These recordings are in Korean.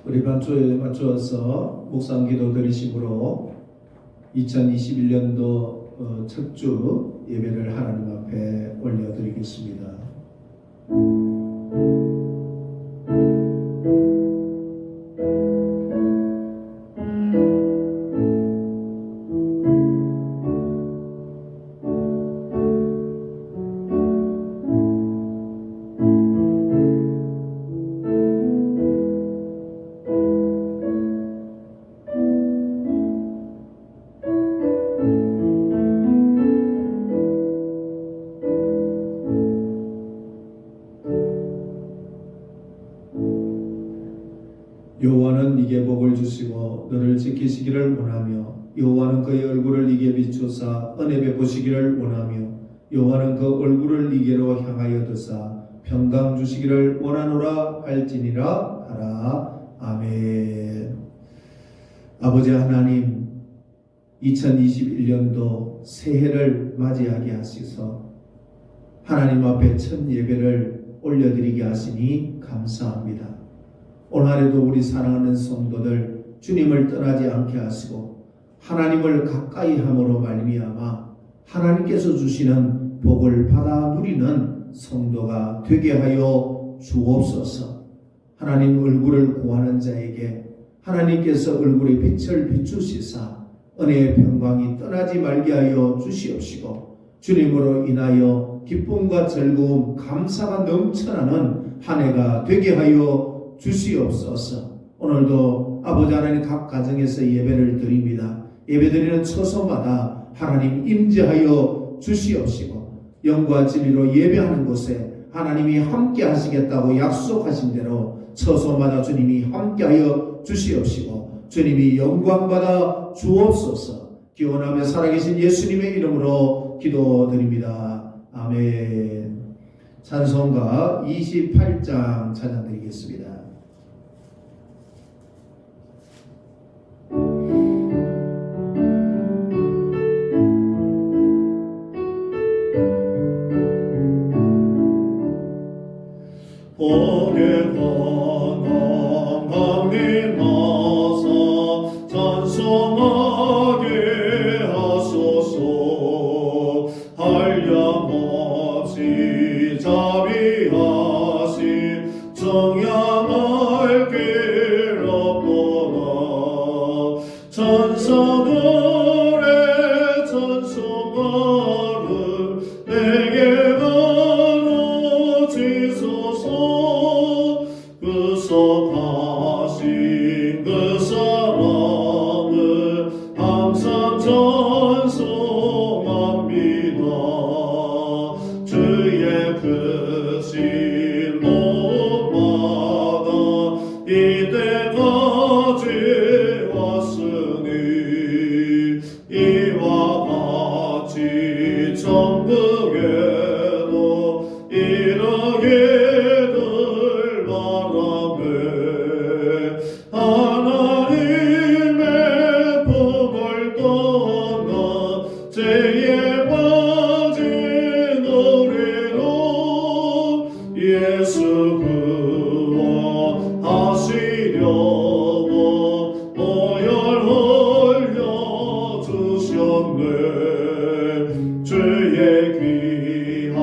우리 반주에 맞추어서 묵상 기도 드리심으로 2021년도 첫 주 예배를 하나님 앞에 올려드리겠습니다. 여호와는 네게 복을 주시고 너를 지키시기를 원하며 여호와는 그의 얼굴을 네게 비추사 은혜 베푸시기를 원하며 여호와는 그 얼굴을 네게로 향하여 드사 평강 주시기를 원하노라 할지니라 하라. 아멘. 아버지 하나님, 2021년도 새해를 맞이하게 하시서 하나님 앞에 첫 예배를 올려드리게 하시니 감사합니다. 오늘에도 우리 사랑하는 성도들 주님을 떠나지 않게 하시고 하나님을 가까이 함으로 말미암아 하나님께서 주시는 복을 받아 누리는 성도가 되게 하여 주옵소서. 하나님 얼굴을 구하는 자에게 하나님께서 얼굴의 빛을 비추시사 은혜의 평강이 떠나지 말게 하여 주시옵시고 주님으로 인하여 기쁨과 즐거움, 감사가 넘쳐나는 한 해가 되게 하여 주시옵소서. 오늘도 아버지 하나님 각 가정에서 예배를 드립니다. 예배드리는 처소마다 하나님 임재하여 주시옵시고 영과 진리로 예배하는 곳에 하나님이 함께 하시겠다고 약속하신 대로 처소마다 주님이 함께하여 주시옵시고 주님이 영광받아 주옵소서. 기원하며 살아계신 예수님의 이름으로 기도드립니다. 아멘. 찬송가 28장 찬양드리겠습니다. 복의 건강함이 나서 찬송하게 하소서. 한량없이 자비하신 정량할 길 없도다. 천사들의 찬송가를 내게 구속하신 그 사랑을 항상 찬송합니다. 주의 크신 복마다 이때까지 왔으니 이와 같이 천국에도 이르기를 바라매 하나님의 품을 떠나 죄에 빠진 우리로 예수 구원하시려고 보혈 흘려주셨네. 주의 귀한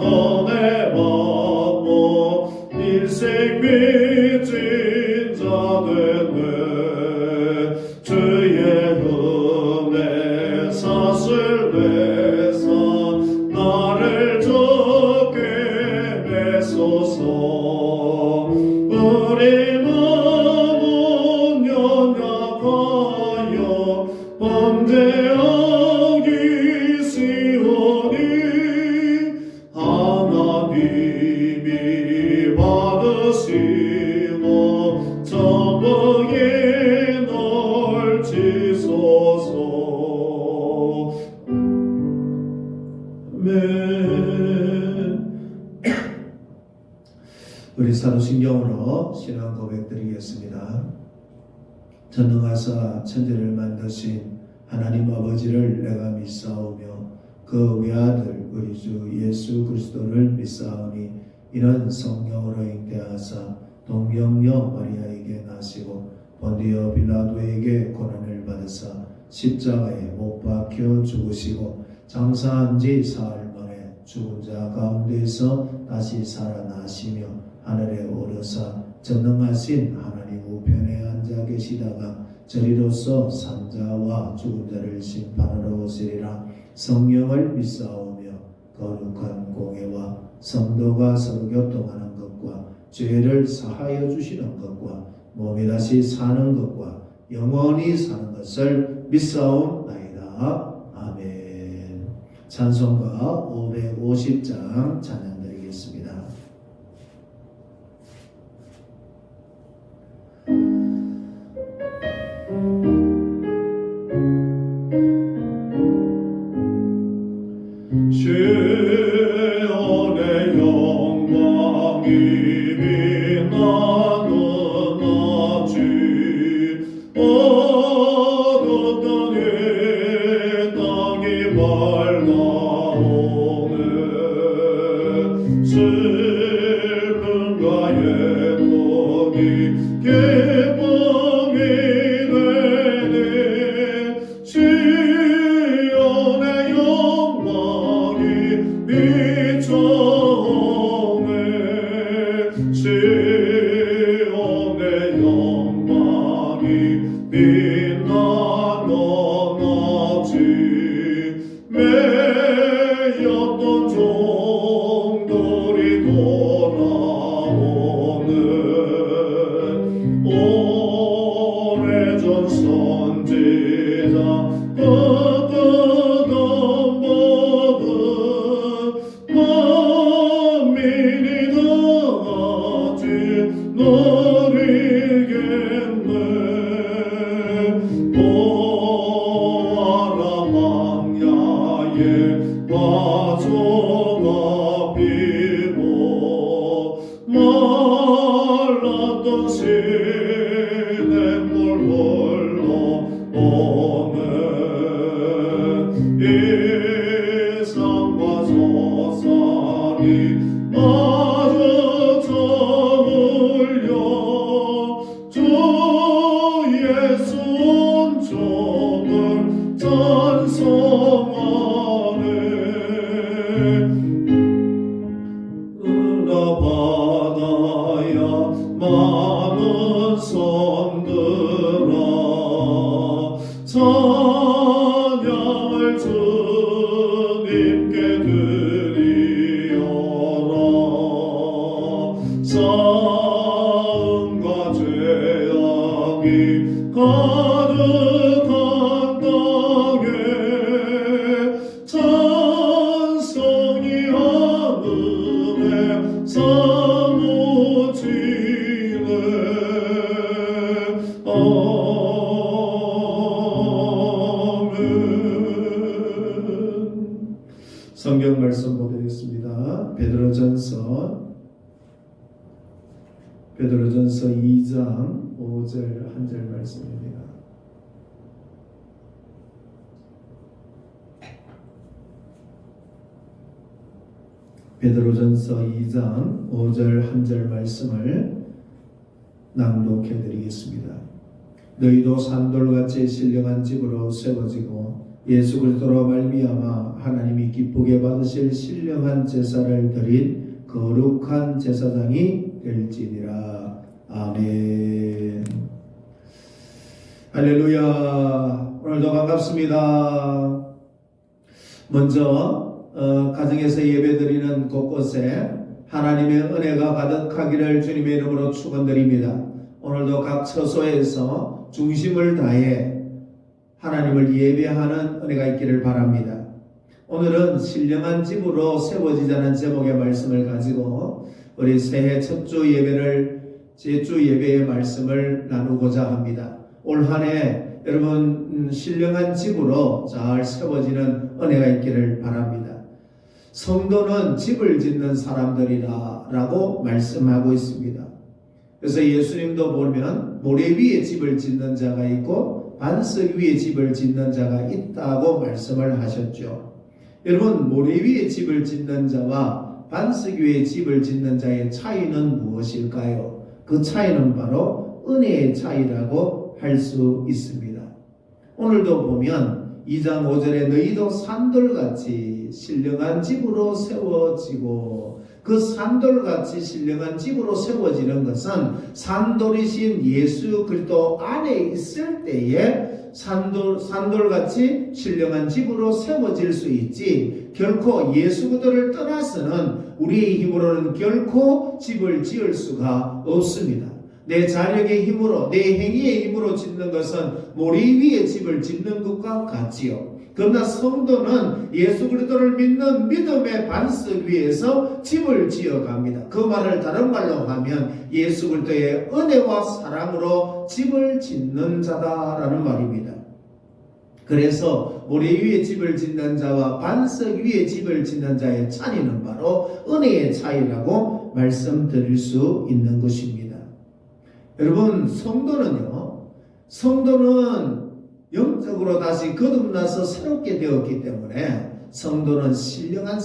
은혜 받고 일생 믿진 자 되네. 주의 은혜 사슬 내사 나를 좋게 매소서. 우리 마음은 연약하여 범죄하기 쉬우니 하나님이 받으시고 저벅이 넓히소서. 아멘. 우리 사도신경으로 신앙 고백 드리겠습니다. 전능하사 천지를 만드신 하나님 아버지를 내가 믿사오며 그 외아들 우리 주 예수 그리스도를 믿사오니 이는 성령으로 잉태하사 동정녀 마리아에게 나시고 본디오 빌라도에게 고난을 받으사 십자가에 못 박혀 죽으시고 장사한 지 사흘 만에 죽은 자 가운데서 다시 살아나시며 하늘에 오르사 전능하신 하나님 우편에 앉아 계시다가 저리로서 산자와 죽은 자를 심판하러 오시리라. 성령을 믿사오며 거룩한 공예와 성도가 서로 교통하는 것과 죄를 사하여 주시는 것과 몸이 다시 사는 것과 영원히 사는 것을 믿사옵나이다. 아멘. 찬송가 550장 찬양 드리겠습니다. 시온의 영광이 빛나는 아침 어두운 땅이 밝아오네 슬픔과 애통이 기쁨이 되네 시온의 영광이 비춰오네 시온의 영광이 빛나는 아침 매였던 종들이 돌아오는 오래전 선지자 끄덕끄덕 먹은 만민이 다 같이 누리겠네 보아라 광야에 화초가 피고 말랐던 시냇물 흘러오네 이산과 저산이 마주쳐 울려 주 예수 온종을 찬송하네 바다야 많은 섬들아 찬양을 주님께 드리어라 사음과 죄악이 가득한 땅에 찬송이 하늘에 사무치네 아멘. 성경 말씀 보겠습니다. 베드로전서 2장 5절 1절 말씀입니다. 베드로전서 2장 5절 1절 말씀을 낭독해 드리겠습니다. 너희도 산돌같이 신령한 집으로 세워지고 예수 그리스도로 말미암아 하나님이 기쁘게 받으실 신령한 제사를 드린 거룩한 제사장이 될지니라. 아멘. 할렐루야. 오늘도 반갑습니다. 먼저 가정에서 예배드리는 곳곳에 하나님의 은혜가 가득하기를 주님의 이름으로 축원드립니다. 오늘도 각 처소에서 중심을 다해 하나님을 예배하는 은혜가 있기를 바랍니다. 오늘은 신령한 집으로 세워지자는 제목의 말씀을 가지고 우리 새해 첫 주 예배를 제주 예배의 말씀을 나누고자 합니다. 올 한 해 여러분 신령한 집으로 잘 세워지는 은혜가 있기를 바랍니다. 성도는 집을 짓는 사람들이라고 말씀하고 있습니다. 그래서 예수님도 보면 모래 위에 집을 짓는 자가 있고 반석 위에 집을 짓는 자가 있다고 말씀을 하셨죠. 여러분 모래 위에 집을 짓는 자와 반석 위에 집을 짓는 자의 차이는 무엇일까요? 그 차이는 바로 은혜의 차이라고 할 수 있습니다. 오늘도 보면 2장 5절에 너희도 산돌같이 신령한 집으로 세워지고, 그 산돌같이 신령한 집으로 세워지는 것은 산돌이신 예수 그리스도 안에 있을 때에 산돌같이 신령한 집으로 세워질 수 있지, 결코 예수 그리스도를 떠나서는 우리의 힘으로는 결코 집을 지을 수가 없습니다. 내 자력의 힘으로, 내 행위의 힘으로 짓는 것은 모리 위에 집을 짓는 것과 같지요. 그러나 성도는 예수 그리스도를 믿는 믿음의 반석 위에서 집을 지어갑니다. 그 말을 다른 말로 하면 예수 그리스도의 은혜와 사랑으로 집을 짓는 자다라는 말입니다. 그래서 모래 위에 집을 짓는 자와 반석 위에 집을 짓는 자의 차이는 바로 은혜의 차이라고 말씀드릴 수 있는 것입니다. 여러분, 성도는 영적으로 다시 거듭나서 새롭게 되었기 때문에 성도는 신령한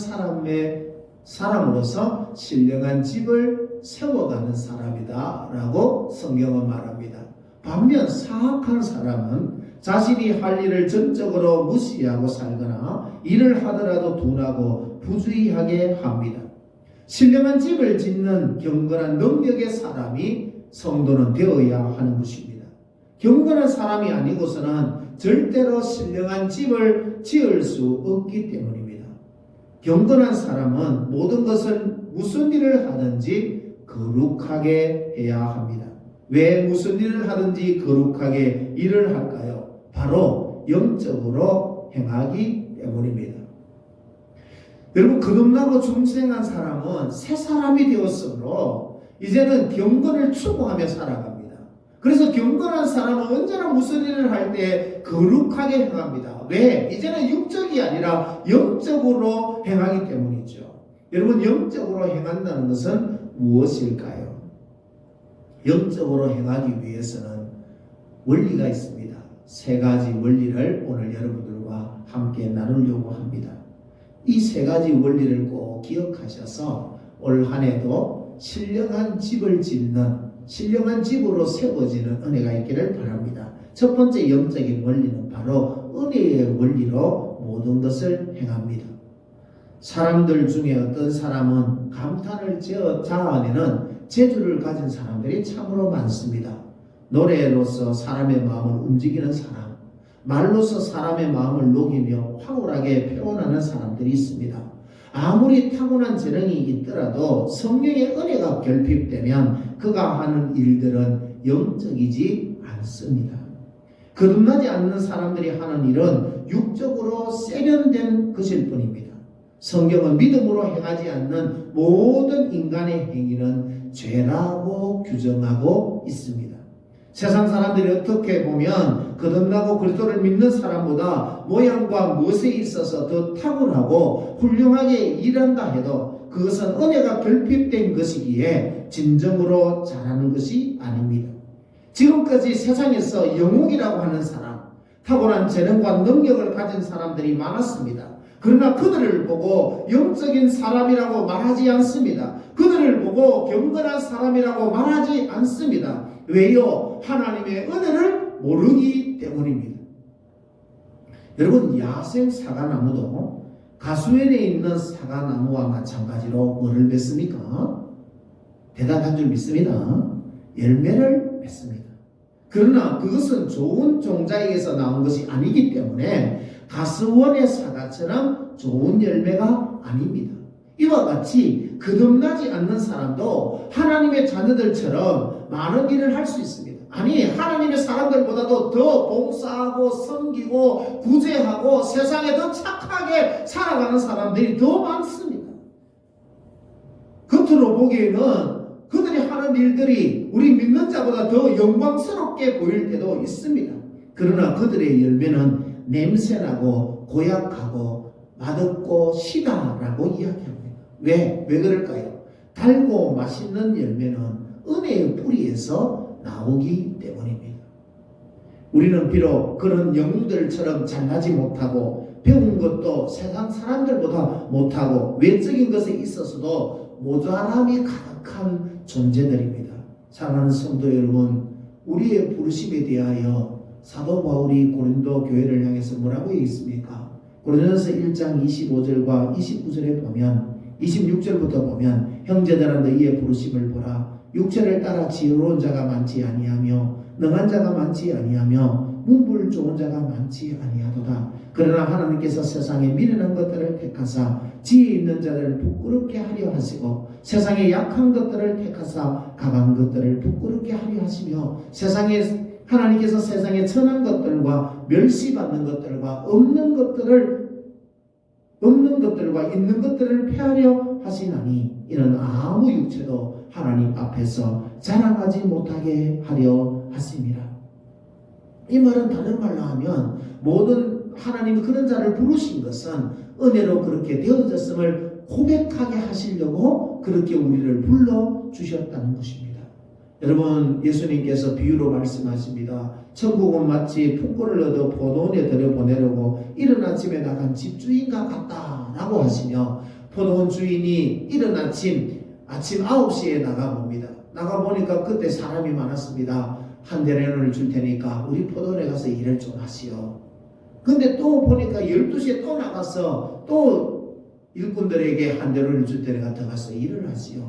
사람으로서 신령한 집을 세워가는 사람이다 라고 성경은 말합니다. 반면 사악한 사람은 자신이 할 일을 전적으로 무시하고 살거나 일을 하더라도 둔하고 부주의하게 합니다. 신령한 집을 짓는 경건한 능력의 사람이 성도는 되어야 하는 것입니다. 경건한 사람이 아니고서는 절대로 신령한 집을 지을 수 없기 때문입니다. 경건한 사람은 모든 것을 무슨 일을 하든지 거룩하게 해야 합니다. 왜 무슨 일을 하든지 거룩하게 일을 할까요? 바로 영적으로 행하기 때문입니다. 여러분, 거듭나고 중생한 사람은 새 사람이 되었으므로 이제는 경건을 추구하며 살아갑니다. 그래서 경건한 사람은 언제나 무슨 일을 할 때 거룩하게 행합니다. 왜? 이제는 육적이 아니라 영적으로 행하기 때문이죠. 여러분, 영적으로 행한다는 것은 무엇일까요? 영적으로 행하기 위해서는 원리가 있습니다. 세 가지 원리를 오늘 여러분들과 함께 나누려고 합니다. 이 세 가지 원리를 꼭 기억하셔서 올 한 해도 신령한 집을 짓는, 신령한 집으로 세워지는 은혜가 있기를 바랍니다. 첫 번째 영적인 원리는 바로 은혜의 원리로 모든 것을 행합니다. 사람들 중에 어떤 사람은 감탄을 자아내는 재주를 가진 사람들이 참으로 많습니다. 노래로서 사람의 마음을 움직이는 사람, 말로서 사람의 마음을 녹이며 황홀하게 표현하는 사람들이 있습니다. 아무리 타고난 재능이 있더라도 성령의 은혜가 결핍되면 그가 하는 일들은 영적이지 않습니다. 거듭나지 않는 사람들이 하는 일은 육적으로 세련된 것일 뿐입니다. 성경은 믿음으로 행하지 않는 모든 인간의 행위는 죄라고 규정하고 있습니다. 세상 사람들이 어떻게 보면 거듭나고 그리스도를 믿는 사람보다 모양과 멋에 있어서 더 탁월하고 훌륭하게 일한다 해도 그것은 은혜가 결핍된 것이기에 진정으로 잘하는 것이 아닙니다. 지금까지 세상에서 영웅이라고 하는 사람, 탁월한 재능과 능력을 가진 사람들이 많았습니다. 그러나 그들을 보고 영적인 사람이라고 말하지 않습니다. 그들을 보고 경건한 사람이라고 말하지 않습니다. 왜요? 하나님의 은혜를 모르기 때문입니다. 여러분, 야생 사과나무도 가수원에 있는 사과나무와 마찬가지로 뭐를 맺습니까? 대답한 줄 믿습니다. 열매를 맺습니다. 그러나 그것은 좋은 종자에게서 나온 것이 아니기 때문에 가수원의 사과처럼 좋은 열매가 아닙니다. 이와 같이 거듭나지 않는 사람도 하나님의 자녀들처럼 많은 일을 할 수 있습니다. 아니, 하나님의 사람들보다도 더 봉사하고 섬기고 구제하고 세상에 더 착하게 살아가는 사람들이 더 많습니다. 겉으로 보기에는 그들이 하는 일들이 우리 믿는 자보다 더 영광스럽게 보일 때도 있습니다. 그러나 그들의 열매는 냄새나고 고약하고 맛없고 시다라고 이야기합니다. 왜 그럴까요? 달고 맛있는 열매는 은혜의 뿌리에서 나오기 때문입니다. 우리는 비록 그런 영웅들처럼 잘나지 못하고 배운 것도 세상 사람들보다 못하고 외적인 것에 있어서도 모자람이 가득한 존재들입니다. 사랑하는 성도 여러분, 우리의 부르심에 대하여 사도 바울이 고린도 교회를 향해서 뭐라고 얘기했습니까? 고린도전서 1장 25절과 29절에 보면 26절부터 보면 형제들아 너희의 부르심을 보라. 육체를 따라 지혜로운 자가 많지 아니하며 능한 자가 많지 아니하며 문불 좋은 자가 많지 아니하도다. 그러나 하나님께서 세상에 미련한 것들을 택하사 지혜 있는 자들을 부끄럽게 하려 하시고 세상에 약한 것들을 택하사 강한 것들을 부끄럽게 하려 하시며 하나님께서 세상에 천한 것들과 멸시받는 것들과 없는 것들과 있는 것들을 폐하려 하시나니 이는 아무 육체도 하나님 앞에서 자랑하지 못하게 하려 하심이라. 이 말은 다른 말로 하면 모든 하나님이 그런 자를 부르신 것은 은혜로 그렇게 되어졌음을 고백하게 하시려고 그렇게 우리를 불러주셨다는 것입니다. 여러분, 예수님께서 비유로 말씀하십니다. 천국은 마치 품꾼을 얻어 포도원에 들여보내려고 이른 아침에 나간 집주인과 같다라고 하시며, 포도원 주인이 이른 아침 9시에 나가봅니다. 나가보니까 그때 사람이 많았습니다. 한 데나리온을 줄 테니까 우리 포도원에 가서 일을 좀 하시오. 근데 또 보니까 12시에 또 나가서 또 일꾼들에게 한 데나리온을 줄 테니까 더 가서 일을 하시오.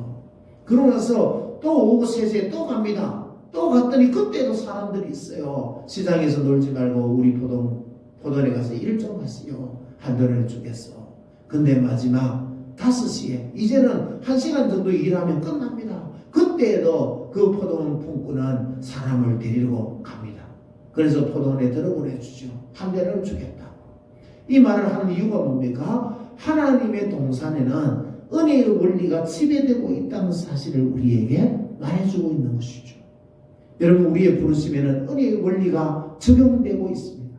그러고 나서 또 오후 3시에 또 갑니다. 또 갔더니 그때도 사람들이 있어요. 시장에서 놀지 말고 우리 포도원에 가서 일 좀 하시오. 한 데나리온을 주겠어. 근데 마지막 5시에 이제는 1시간 정도 일하면 끝납니다. 그때에도 그 포도원 품꾼은 사람을 데리고 갑니다. 그래서 포도원에 들어보내주죠. 한 대를 주겠다. 이 말을 하는 이유가 뭡니까? 하나님의 동산에는 은혜의 원리가 지배되고 있다는 사실을 우리에게 말해주고 있는 것이죠. 여러분, 우리의 부르심에는 은혜의 원리가 적용되고 있습니다.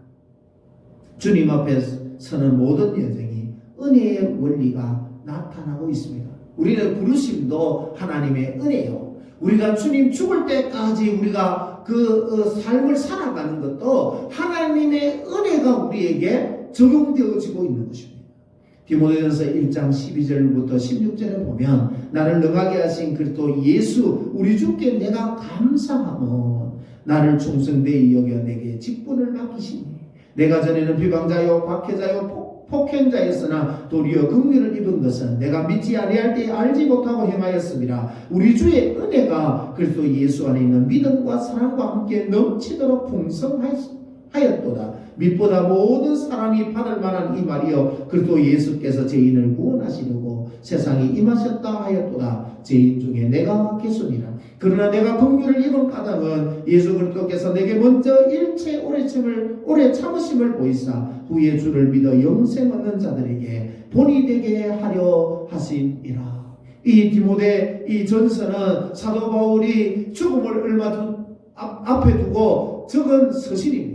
주님 앞에 서는 모든 여정이 은혜의 원리가 나타나고 있습니다. 우리는 부르심도 하나님의 은혜요. 우리가 주님 죽을 때까지 우리가 그 삶을 살아가는 것도 하나님의 은혜가 우리에게 적용되어지고 있는 것입니다. 디모데전서 1장 12절부터 16절에 보면 나를 능하게 하신 그리스도 예수 우리 주께 내가 감사하며 나를 충성되이 여겨 내게 직분을 맡기시니 내가 전에는 비방자요 박해자요 폭행자였으나 도리어 긍휼을 입은 것은 내가 믿지 아니할 때 알지 못하고 행하였음이라. 우리 주의 은혜가 그리스도 예수 안에 있는 믿음과 사랑과 함께 넘치도록 풍성하였도다. 빛보다 모든 사람이 받을 만한 이 말이여 그리스도 예수께서 죄인을 구원하시려고 세상에 임하셨다 하였도다. 죄인 중에 내가 개수니라. 그러나 내가 긍휼을 입은 까닭은 예수 그리스도께서 내게 먼저 일체 오래 참으심을 보이사 후에 주를 믿어 영생 얻는 자들에게 본이 되게 하려 하심이라. 이 디모데 이 전서는 사도 바울이 죽음을 얼마 앞에 두고 적은 서신입니다.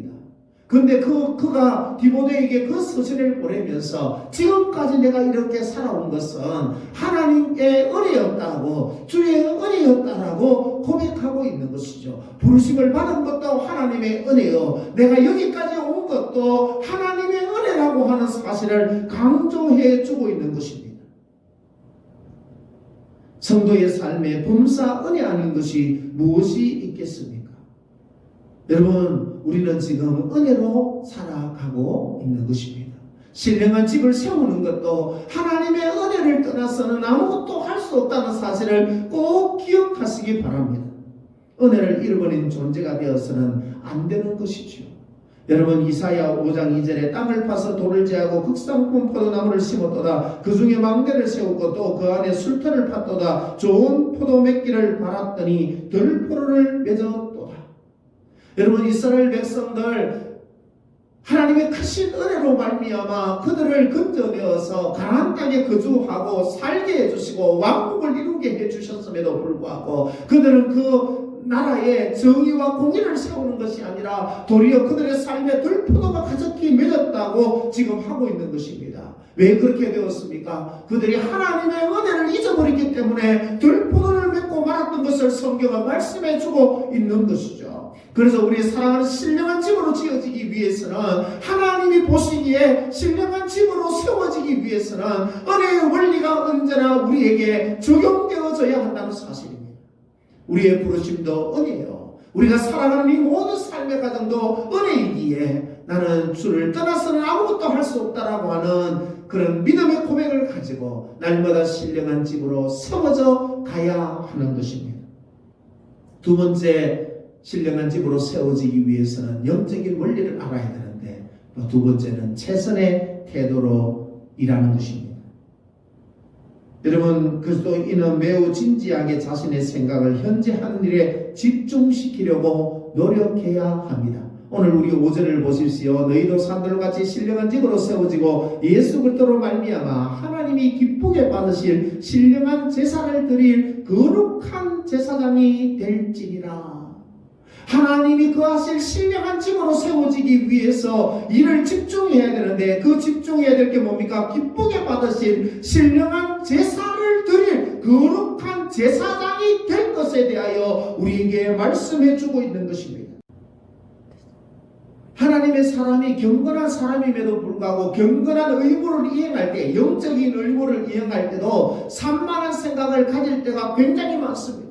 근데 그가 디모데에게 그 서신을 보내면서 지금까지 내가 이렇게 살아온 것은 하나님의 은혜였다고 주의 은혜였다라고 고백하고 있는 것이죠. 부르심을 받은 것도 하나님의 은혜요. 내가 여기까지 온 것도 하나님의 은혜라고 하는 사실을 강조해 주고 있는 것입니다. 성도의 삶에 범사 은혜 아닌 것이 무엇이 있겠습니까? 여러분, 우리는 지금 은혜로 살아가고 있는 것입니다. 신령한 집을 세우는 것도 하나님의 은혜를 떠나서는 아무것도 할 수 없다는 사실을 꼭 기억하시기 바랍니다. 은혜를 잃어버린 존재가 되어서는 안 되는 것이죠. 여러분, 이사야 5장 2절에 땅을 파서 돌을 제하고 극상품 포도나무를 심었도다. 그 중에 망대를 세우고 또 그 안에 술터를 팠도다. 좋은 포도 맺기를 바랐더니 들포로를 맺었도다. 여러분, 이스라엘 백성들 하나님의 크신 은혜로 말미암아 그들을 건져내어서 가나안 땅에 거주하고 살게 해주시고 왕국을 이루게 해주셨음에도 불구하고 그들은 그 나라에 정의와 공의를 세우는 것이 아니라 도리어 그들의 삶에 들포도가 가득히 맺었다고 지금 하고 있는 것입니다. 왜 그렇게 되었습니까? 그들이 하나님의 은혜를 잊어버렸기 때문에 들포도를 맺고 말았던 것을 성경은 말씀해 주고 있는 것이죠. 그래서 우리 사랑하는 신령한 집으로 지어지기 위해서는 하나님이 보시기에 신령한 집으로 세워지기 위해서는 은혜의 원리가 언제나 우리에게 적용되어져야 한다는 사실입니다. 우리의 부르심도 은혜요. 우리가 살아가는 이 모든 삶의 과정도 은혜이기에 나는 주를 떠나서는 아무것도 할 수 없다라고 하는 그런 믿음의 고백을 가지고 날마다 신령한 집으로 세워져 가야 하는 것입니다. 두 번째, 신령한 집으로 세워지기 위해서는 영적인 원리를 알아야 되는데, 또 두 번째는 최선의 태도로 일하는 것입니다. 여러분, 그리스도인은 매우 진지하게 자신의 생각을 현재 하는 일에 집중시키려고 노력해야 합니다. 오늘 우리 5절을 보십시오. 너희도 산들같이 신령한 집으로 세워지고 예수 그리스도로 말미암아 하나님이 기쁘게 받으실 신령한 제사를 드릴 거룩한 제사장이 될지니라. 하나님이 거하실 신령한 집으로 세워지기 위해서 일을 집중해야 되는데, 그 집중해야 될 게 뭡니까? 기쁘게 받으실 신령한 제사를 드릴 거룩한 제사장이 될 것에 대하여 우리에게 말씀해 주고 있는 것입니다. 하나님의 사람이 경건한 사람임에도 불구하고 경건한 의무를 이행할 때, 영적인 의무를 이행할 때도 산만한 생각을 가질 때가 굉장히 많습니다.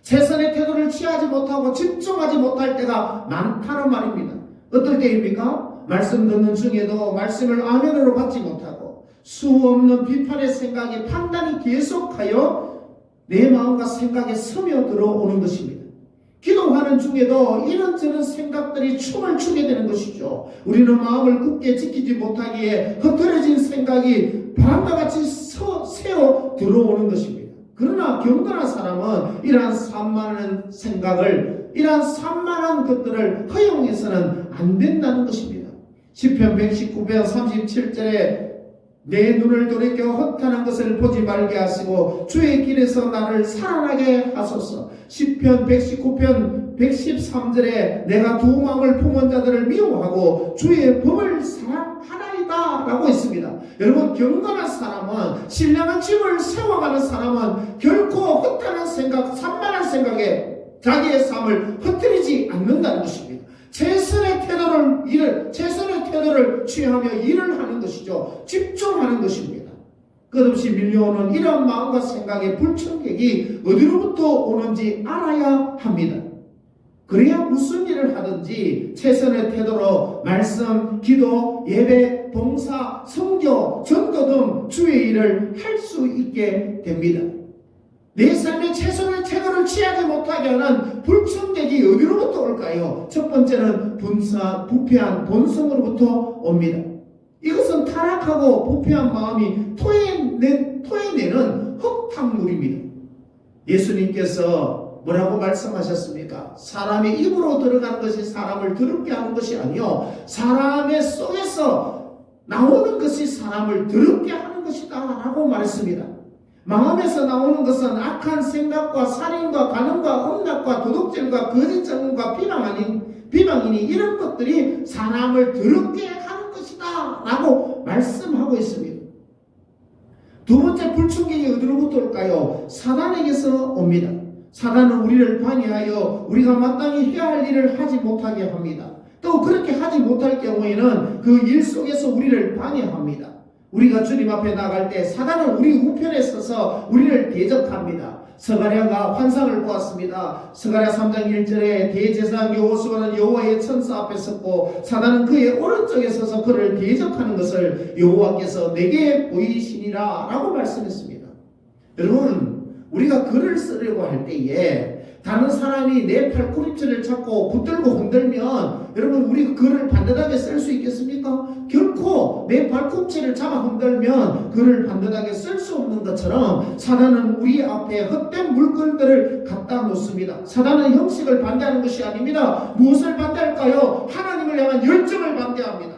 최선의 태도를 취하지 못하고 집중하지 못할 때가 많다는 말입니다. 어떨 때입니까? 말씀 듣는 중에도 말씀을 아멘으로 받지 못하고 수없는 비판의 생각이 판단이 계속하여 내 마음과 생각에 스며들어오는 것입니다. 기도하는 중에도 이런저런 생각들이 춤을 추게 되는 것이죠. 우리는 마음을 굳게 지키지 못하기에 흐트러진 생각이 바람과 같이 새어 들어오는 것입니다. 그러나 경건한 사람은 이러한 산만한 생각을, 이러한 산만한 것들을 허용해서는 안 된다는 것입니다. 시편 119편 37절에 내 눈을 돌이켜 헛하는 것을 보지 말게 하시고 주의 길에서 나를 살아나게 하소서. 시편 119편 113절에 내가 두 마음을 품은 자들을 미워하고 주의 법을 사랑하나이다 라고 있습니다. 여러분, 경건한 사람은, 신령한 집을 세워가는 사람은 결코 헛하는 생각, 산만한 생각에 자기의 삶을 흐트리지 않는다는 것입니다. 최선의 태도를 취하며 일을 하는 것이죠. 집중하는 것입니다. 끝없이 밀려오는 이런 마음과 생각의 불청객이 어디로부터 오는지 알아야 합니다. 그래야 무슨 일을 하든지 최선의 태도로 말씀, 기도, 예배, 봉사, 성교, 전도 등 주의 일을 할 수 있게 됩니다. 내 삶에 최선의 태도를 취하지 못하게 하는 불청객이 어디로부터 올까요? 첫 번째는 부패한 본성으로부터 옵니다. 이것은 타락하고 부패한 마음이 토해내는 흙탕물입니다. 예수님께서 뭐라고 말씀하셨습니까? 사람의 입으로 들어가는 것이 사람을 더럽게 하는 것이 아니요, 사람의 속에서 나오는 것이 사람을 더럽게 하는 것이다 라고 말했습니다. 마음에서 나오는 것은 악한 생각과 살인과 간음과 음란과 도둑질과 거짓 증언과 비방이니 이런 것들이 사람을 더럽게 하는 것이다 라고 말씀하고 있습니다. 두 번째 불청객이 어디로부터 올까요? 사단에게서 옵니다. 사단은 우리를 관여하여 우리가 마땅히 해야 할 일을 하지 못하게 합니다. 또 그렇게 하지 못할 경우에는 그 일 속에서 우리를 방해합니다. 우리가 주님 앞에 나갈 때 사단은 우리 우편에 서서 우리를 대적합니다. 스가랴가 환상을 보았습니다. 스가랴 3장 1절에 대제사장 여호수아는 여호와의 천사 앞에 섰고 사단은 그의 오른쪽에 서서 그를 대적하는 것을 여호와께서 내게 보이시니라 라고 말씀했습니다. 여러분, 우리가 글을 쓰려고 할 때에 다른 사람이 내 팔꿈치를 잡고 붙들고 흔들면 여러분, 우리 글을 반듯하게 쓸 수 있겠습니까? 결코 내 발꿈치를 잡아 흔들면 글을 반듯하게 쓸 수 없는 것처럼 사단은 우리 앞에 헛된 물건들을 갖다 놓습니다. 사단은 형식을 반대하는 것이 아닙니다. 무엇을 반대할까요? 하나님을 향한 열정을 반대합니다.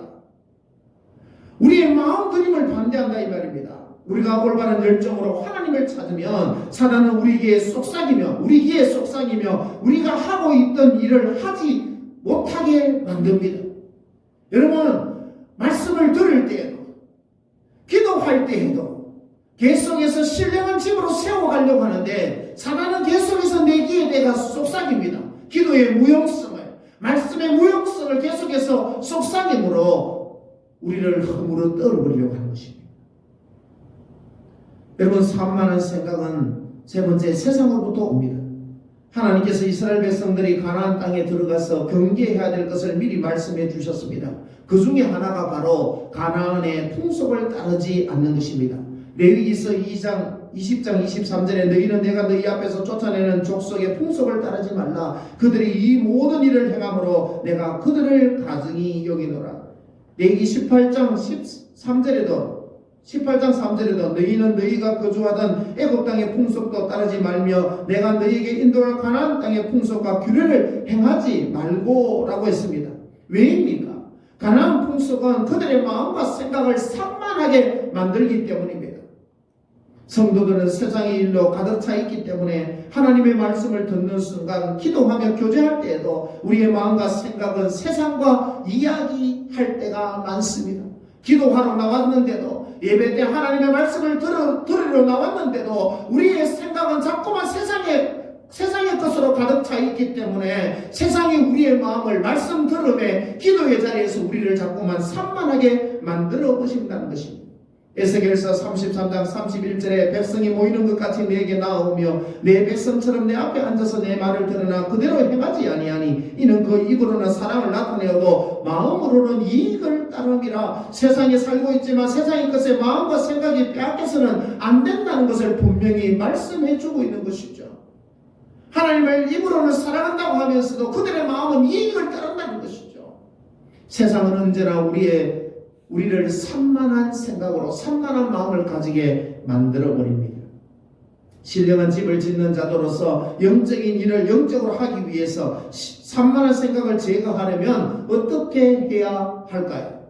우리의 마음 그림을 반대한다 이 말입니다. 우리가 올바른 열정으로 하나님을 찾으면 사단은 우리 귀에 속삭이며 우리가 하고 있던 일을 하지 못하게 만듭니다. 여러분, 말씀을 들을 때에도 기도할 때에도 계속해서 신령한 집으로 세워가려고 하는데 사단은 계속해서 내 귀에 내가 속삭입니다. 기도의 무용성을, 말씀의 무용성을 계속해서 속삭임으로 우리를 허물어 떨어버리려고 하는 것입니다. 여러분, 산만한 생각은 세 번째 세상으로부터 옵니다. 하나님께서 이스라엘 백성들이 가나안 땅에 들어가서 경계해야 될 것을 미리 말씀해 주셨습니다. 그 중에 하나가 바로 가나안의 풍속을 따르지 않는 것입니다. 레위기서 2장 20장 23절에 너희는 내가 너희 앞에서 쫓아내는 족속의 풍속을 따르지 말라. 그들이 이 모든 일을 행함으로 내가 그들을 가증히 여기노라. 레위기 18장 3절에도 너희는 너희가 거주하던 애굽 땅의 풍속도 따르지 말며 내가 너희에게 인도할 가나안 땅의 풍속과 규례를 행하지 말고라고 했습니다. 왜입니까? 가나안 풍속은 그들의 마음과 생각을 산만하게 만들기 때문입니다. 성도들은 세상의 일로 가득 차 있기 때문에 하나님의 말씀을 듣는 순간 기도하며 교제할 때에도 우리의 마음과 생각은 세상과 이야기할 때가 많습니다. 기도하러 나왔는데도 예배 때 하나님의 말씀을 들으러 나왔는데도 우리의 생각은 자꾸만 세상의 것으로 가득 차 있기 때문에 세상이 우리의 마음을 말씀 들음에 기도의 자리에서 우리를 자꾸만 산만하게 만들어 보신다는 것입니다. 에스겔서 33장 31절에 백성이 모이는 것 같이 내게 나오며 내 백성처럼 내 앞에 앉아서 내 말을 들으나 그대로 행하지 아니하니 이는 그 입으로는 사랑을 나타내어도 마음으로는 이익을 따름이라. 세상에 살고 있지만 세상의 것에 마음과 생각이 빼앗겨서는 안 된다는 것을 분명히 말씀해 주고 있는 것이죠. 하나님을 입으로는 사랑한다고 하면서도 그들의 마음은 이익을 따른다는 것이죠. 세상은 언제나 우리를 산만한 생각으로 산만한 마음을 가지게 만들어버립니다. 신령한 집을 짓는 자도로서 영적인 일을 영적으로 하기 위해서 산만한 생각을 제거하려면 어떻게 해야 할까요?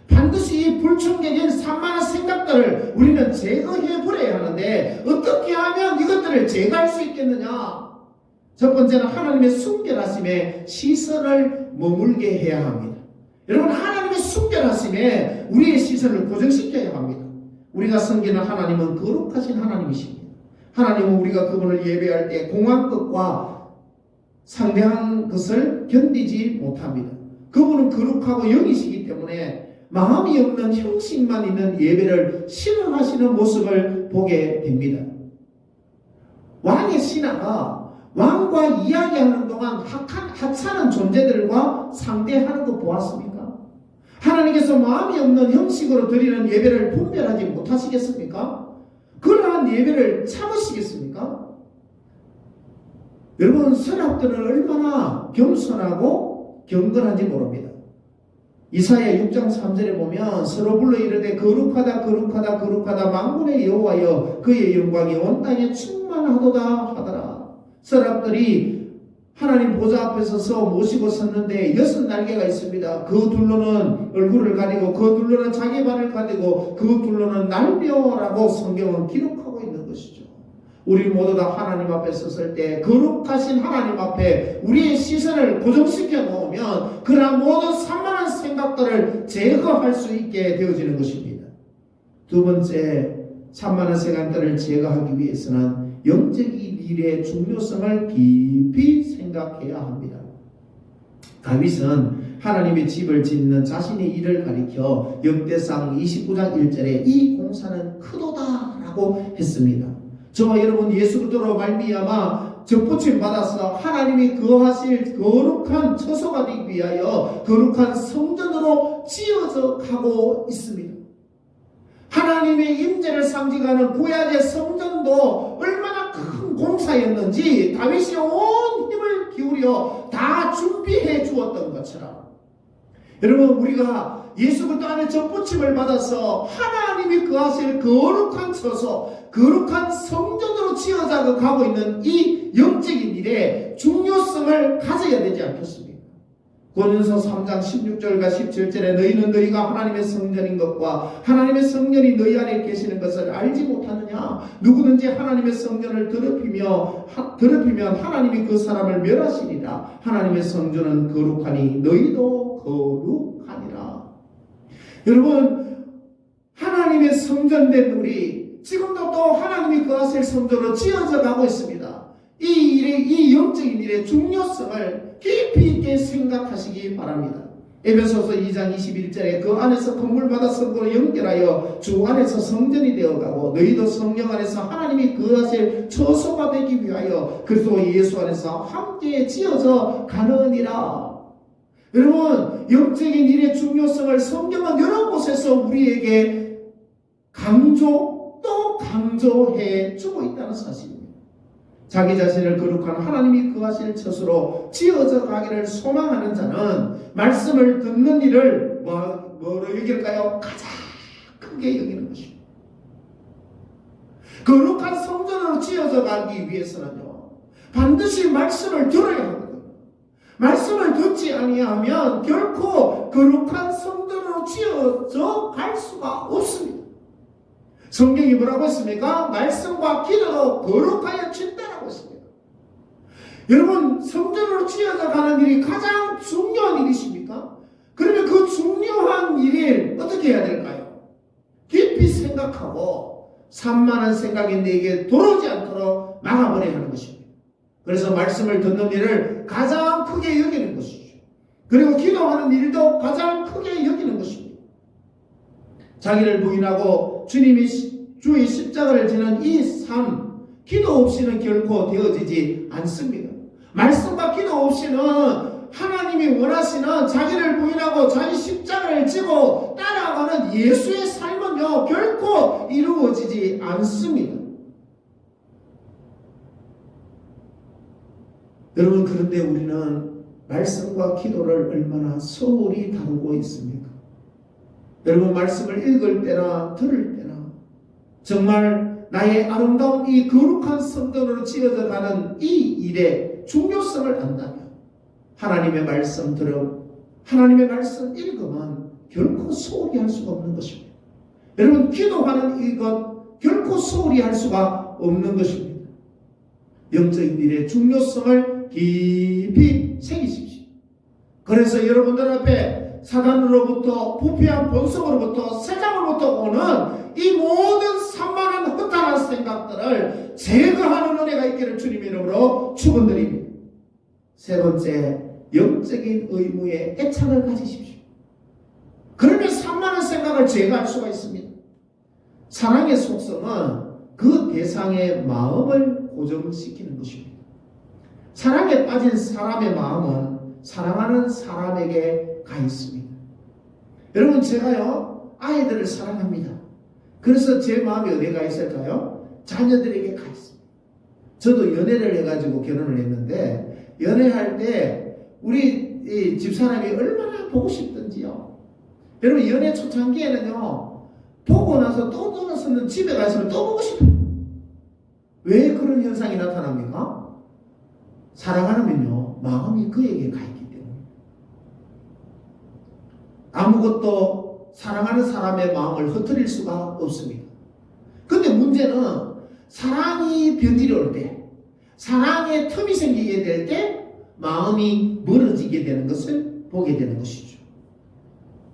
반드시 이 불충격인 산만한 생각들을 우리는 제거해버려야 하는데 어떻게 하면 이것들을 제거할 수 있겠느냐? 첫 번째는 하나님의 순결하심에 시선을 머물게 해야 합니다. 여러분, 하나님의 순결하심에 우리의 시선을 고정시켜야 합니다. 우리가 섬기는 하나님은 거룩하신 하나님이십니다. 하나님은 우리가 그분을 예배할 때 공한 것과 상대한 것을 견디지 못합니다. 그분은 거룩하고 영이시기 때문에 마음이 없는 형식만 있는 예배를 싫어하시는 모습을 보게 됩니다. 왕의 신하가 왕과 이야기하는 동안 하찮은 존재들과 상대하는 거 보았습니까? 하나님께서 마음이 없는 형식으로 드리는 예배를 분별하지 못하시겠습니까? 그러한 예배를 참으시겠습니까? 여러분, 선악들은 얼마나 겸손하고 경건한지 모릅니다. 이사야 6장 3절에 보면 서로 불러 이르되 거룩하다 거룩하다 거룩하다 만군의 여호와여 그의 영광이 온 땅에 충만하도다 하더라. 서랍들이 하나님 보좌 앞에 서서 모시고 섰는데 6 날개가 있습니다. 그 둘로는 얼굴을 가리고 그 둘로는 자기 발을 가리고 그 둘로는 날벼라고 성경은 기록하고 있는 것이죠. 우리 모두 다 하나님 앞에 섰을 때 거룩하신 하나님 앞에 우리의 시선을 고정시켜 놓으면 그러한 모든 산만한 생각들을 제거할 수 있게 되어지는 것입니다. 두 번째, 산만한 생각들을 제거하기 위해서는 영적인 일의 중요성을 깊이 생각해야 합니다. 다윗은 하나님의 집을 짓는 자신의 일을 가리켜 역대상 29장 1절에 이 공사는 크도다 라고 했습니다. 저와 여러분 예수 그리스도로 말미암아 접붙임 받아서 하나님이 거하실 거룩한 처소가 되기 위하여 거룩한 성전으로 지어져 가고 있습니다. 하나님의 임재를 상징하는 구약의 성전도 얼마나 큰 공사였는지 다윗이 온 힘을 기울여 다 준비해 주었던 것처럼 여러분, 우리가 예수 그리스도 안에 접붙임을 받아서 하나님이 거하실 거룩한 처소, 거룩한 성전으로 지어져 가고 있는 이 영적인 일에 중요성을 가져야 되지 않겠습니까? 고린도서 3장 16절과 17절에 너희는 너희가 하나님의 성전인 것과 하나님의 성전이 너희 안에 계시는 것을 알지 못하느냐? 누구든지 하나님의 성전을 더럽히면 하나님이 그 사람을 멸하시리라. 하나님의 성전은 거룩하니 너희도 거룩하니라. 여러분, 하나님의 성전된 우리 지금도 또 하나님이 거하실 성전으로 지어져 가고 있습니다. 이 영적인 일의 중요성을 깊이 있게 생각하시기 바랍니다. 에베소서 2장 21절에 그 안에서 건물마다 성도로 연결하여 주 안에서 성전이 되어가고 너희도 성령 안에서 하나님이 거하실 처소가 되기 위하여 위하여 그리스도 예수 안에서 함께 지어져 가느니라. 여러분, 영적인 일의 중요성을 성경은 여러 곳에서 우리에게 또 강조해 주고 있다는 사실입니다. 자기 자신을 거룩한 하나님이 거하실 처소로 지어져 가기를 소망하는 자는 말씀을 듣는 일을 뭐로 여길까요? 가장 크게 여기는 것입니다. 거룩한 성전으로 지어져 가기 위해서는요, 반드시 말씀을 들어야 하거든요. 말씀을 듣지 아니하면 결코 거룩한 성전으로 지어져 갈 수가 없습니다. 성경이 뭐라고 했습니까? 말씀과 기도로 거룩하여 진다라고 했습니다. 여러분, 성전으로 지어져 가는 일이 가장 중요한 일이십니까? 그러면 그 중요한 일을 어떻게 해야 될까요? 깊이 생각하고 산만한 생각이 내게 들어오지 않도록 막아버려야 하는 것입니다. 그래서 말씀을 듣는 일을 가장 크게 여기는 것이죠. 그리고 기도하는 일도 가장 크게 여기는 것입니다. 자기를 부인하고 주님이 주의 십자가를 지는 이 삶, 기도 없이는 결코 되어지지 않습니다. 말씀과 기도 없이는 하나님이 원하시는 자기를 부인하고 자기 십자가를 지고 따라가는 예수의 삶은요, 결코 이루어지지 않습니다. 여러분, 그런데 우리는 말씀과 기도를 얼마나 소홀히 다루고 있습니까? 여러분, 말씀을 읽을 때나 들을 때나 정말 나의 아름다운 이 거룩한 성전으로 지어져 가는 이 일의 중요성을 안다면 하나님의 말씀 들음, 하나님의 말씀 읽으면 결코 소홀히 할 수가 없는 것입니다. 여러분, 기도하는 이것 결코 소홀히 할 수가 없는 것입니다. 영적인 일의 중요성을 깊이 새기십시오. 그래서 여러분들 앞에 사단으로부터, 부패한 본성으로부터, 세상으로부터 오는 이 모든 산만한 허탄한 생각들을 제거하는 은혜가 있기를 주님의 이름으로 축원드립니다. 세 번째, 영적인 의무에 애착을 가지십시오. 그러면 산만한 생각을 제거할 수가 있습니다. 사랑의 속성은 그 대상의 마음을 고정시키는 것입니다. 사랑에 빠진 사람의 마음은 사랑하는 사람에게 가 있습니다. 여러분, 제가요, 아이들을 사랑합니다. 그래서 제 마음이 어디에 가 있을까요? 자녀들에게 가 있습니다. 저도 연애를 해가지고 결혼을 했는데, 연애할 때 우리 이 집사람이 얼마나 보고 싶던지요. 여러분, 연애 초창기에는요, 보고 나서 또 돌아서는 집에 가서는 또 보고 싶어요. 왜 그런 현상이 나타납니까? 사랑하면요, 마음이 그에게 가 있기 때문에. 아무것도 사랑하는 사람의 마음을 흐트릴 수가 없습니다. 근데 문제는 사랑이 변질이 올 때, 사랑의 틈이 생기게 될 때 마음이 멀어지게 되는 것을 보게 되는 것이죠.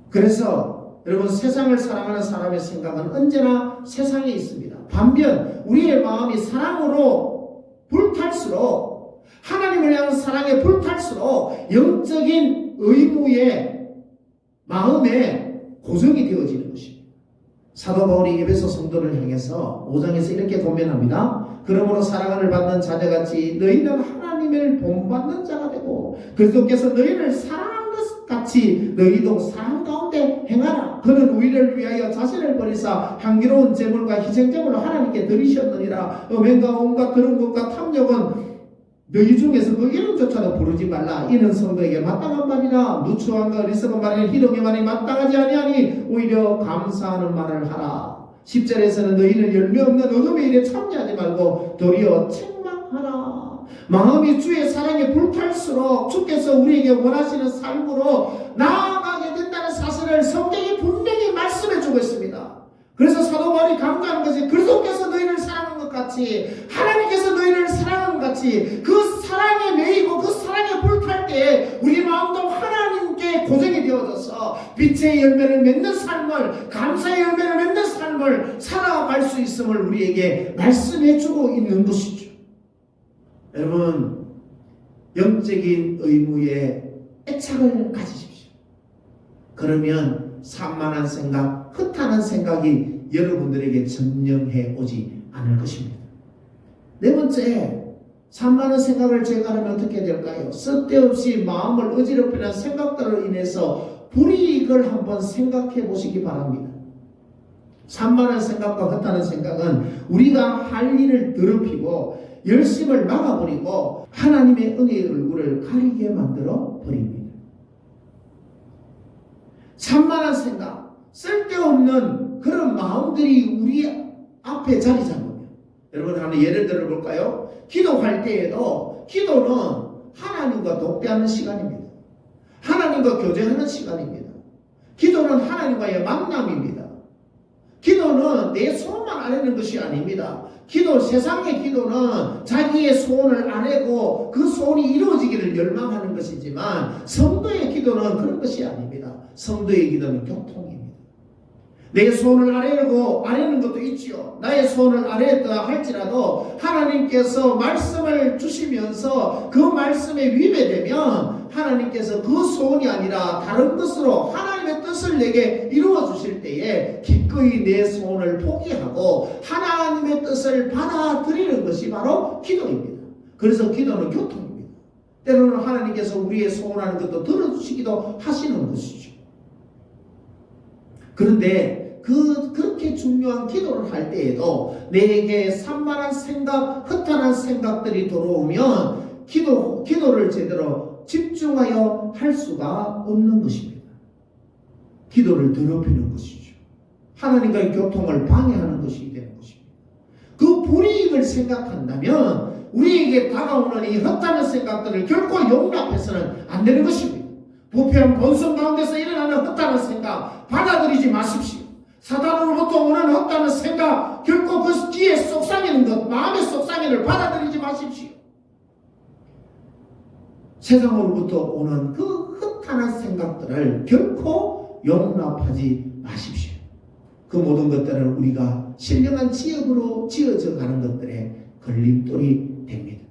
그래서 여러분, 세상을 사랑하는 사람의 생각은 언제나 세상에 있습니다. 반면 우리의 마음이 사랑으로 불탈수록, 하나님을 향한 사랑에 불탈수록 영적인 의무의 마음에 고정이 되어지는 것입니다. 사도 바울이 에베소 성도를 향해서 5장에서 이렇게 고면합니다. 그러므로 사랑을 받는 자녀같이 너희는 하나님을 본받는 자가 되고 그리스도께서 너희를 사랑한 것 같이 너희도 사랑 가운데 행하라. 그는 우리를 위하여 자신을 버리사 향기로운 제물과 희생제물로 하나님께 드리셨느니라. 음행과 온갖 그런 것과 탐욕은 너희 중에서 그 이름조차도 부르지 말라. 이는 성도에게 마땅한 말이라. 누추한 것 어리석은 말에는 희롱의 말이 마땅하지 아니하니 오히려 감사하는 말을 하라. 10절에서는 너희는 열매 없는 어둠의 일에 참여하지 말고 도리어 책망하라. 마음이 주의 사랑에 불탈수록 주께서 우리에게 원하시는 삶으로 나아가게 된다는 사실을 성경이 분명히 말씀해 주고 있습니다. 그래서 사도 바울이 강조하는 것이 그리스도께서 너희를 사랑한 것 같이, 하나님께서 너희를 사랑한 것 같이 그 사랑에 매이고 그 사랑에 불탈 때 우리 마음도 하나님께 고정이 되어져서 빛의 열매를 맺는 삶을, 감사의 열매를 맺는 삶을 살아갈 수 있음을 우리에게 말씀해 주고 있는 것이죠. 여러분, 영적인 의무에 애착을 가지십시오. 그러면 산만한 생각, 허탄한 생각이 여러분들에게 점령해 오지 않을 것입니다. 네 번째, 산만한 생각을 제거하면 어떻게 될까요? 쓸데없이 마음을 어지럽히는 생각들로 인해서 불이익을 한번 생각해 보시기 바랍니다. 산만한 생각과 허탄한 생각은 우리가 할 일을 더럽히고 열심을 막아버리고 하나님의 은혜의 얼굴을 가리게 만들어 버립니다. 산만한 생각, 쓸데없는 그런 마음들이 우리 앞에 자리 잡으면, 여러분 하나 예를 들어 볼까요? 기도할 때에도 기도는 하나님과 독대하는 시간입니다. 하나님과 교제하는 시간입니다. 기도는 하나님과의 만남입니다. 기도는 내 소원만 아뢰는 것이 아닙니다. 세상의 기도는 자기의 소원을 아뢰고 그 소원이 이루어지기를 열망하는 것이지만, 성도의 기도는 그런 것이 아닙니다. 성도의 기도는 교통입니다. 내 소원을 아뢰는 것도 있지요. 나의 소원을 아뢰었다 할지라도 하나님께서 말씀을 주시면서 그 말씀에 위배되면 하나님께서 그 소원이 아니라 다른 것으로 하나님의 뜻을 내게 이루어 주실 때에 기꺼이 내 소원을 포기하고 하나님의 뜻을 받아들이는 것이 바로 기도입니다. 그래서 기도는 교통입니다. 때로는 하나님께서 우리의 소원하는 것도 들어주시기도 하시는 것이죠. 그런데 그렇게 중요한 기도를 할 때에도 내게 산만한 생각, 허탄한 생각들이 들어오면 기도를 제대로 집중하여 할 수가 없는 것입니다. 기도를 더럽히는 것이죠. 하나님과의 교통을 방해하는 것이 되는 것입니다. 그 불이익을 생각한다면 우리에게 다가오는 이 허탄한 생각들을 결코 용납해서는 안 되는 것입니다. 부패한 본성 가운데서 일어나는 허탄한 생각 받아들이지 마십시오. 사단으로부터 오는 허탄한 생각, 결코 그 귀에 속삭이는 것, 마음에 속삭이는 받아들이지 마십시오. 세상으로부터 오는 그 허탄한 생각들을 결코 용납하지 마십시오. 그 모든 것들은 우리가 신령한 지역으로 지어져 가는 것들의 걸림돌이 됩니다.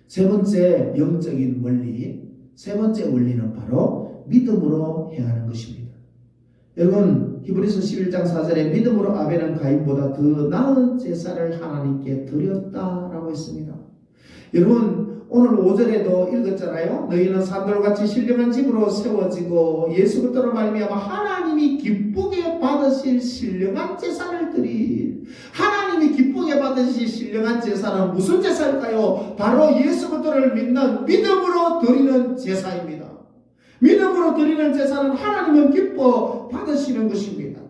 세 번째 영적인 원리, 세 번째 원리는 바로 믿음으로 행하는 것입니다. 여러분, 히브리서 11장 4절에 믿음으로 아벨은 가인보다 더 나은 제사를 하나님께 드렸다라고 했습니다. 여러분, 오늘 5절에도 읽었잖아요. 너희는 산돌같이 신령한 집으로 세워지고 예수 그리스도로 말미암아 하나님이 기쁘게 받으실 신령한 제사를 드릴. 하나님이 기쁘게 받으실 신령한 제사는 무슨 제사일까요? 바로 예수 그리스도를 믿는 믿음으로 드리는 제사입니다. 믿음으로 드리는 제사는 하나님은 기뻐 받으시는 것입니다.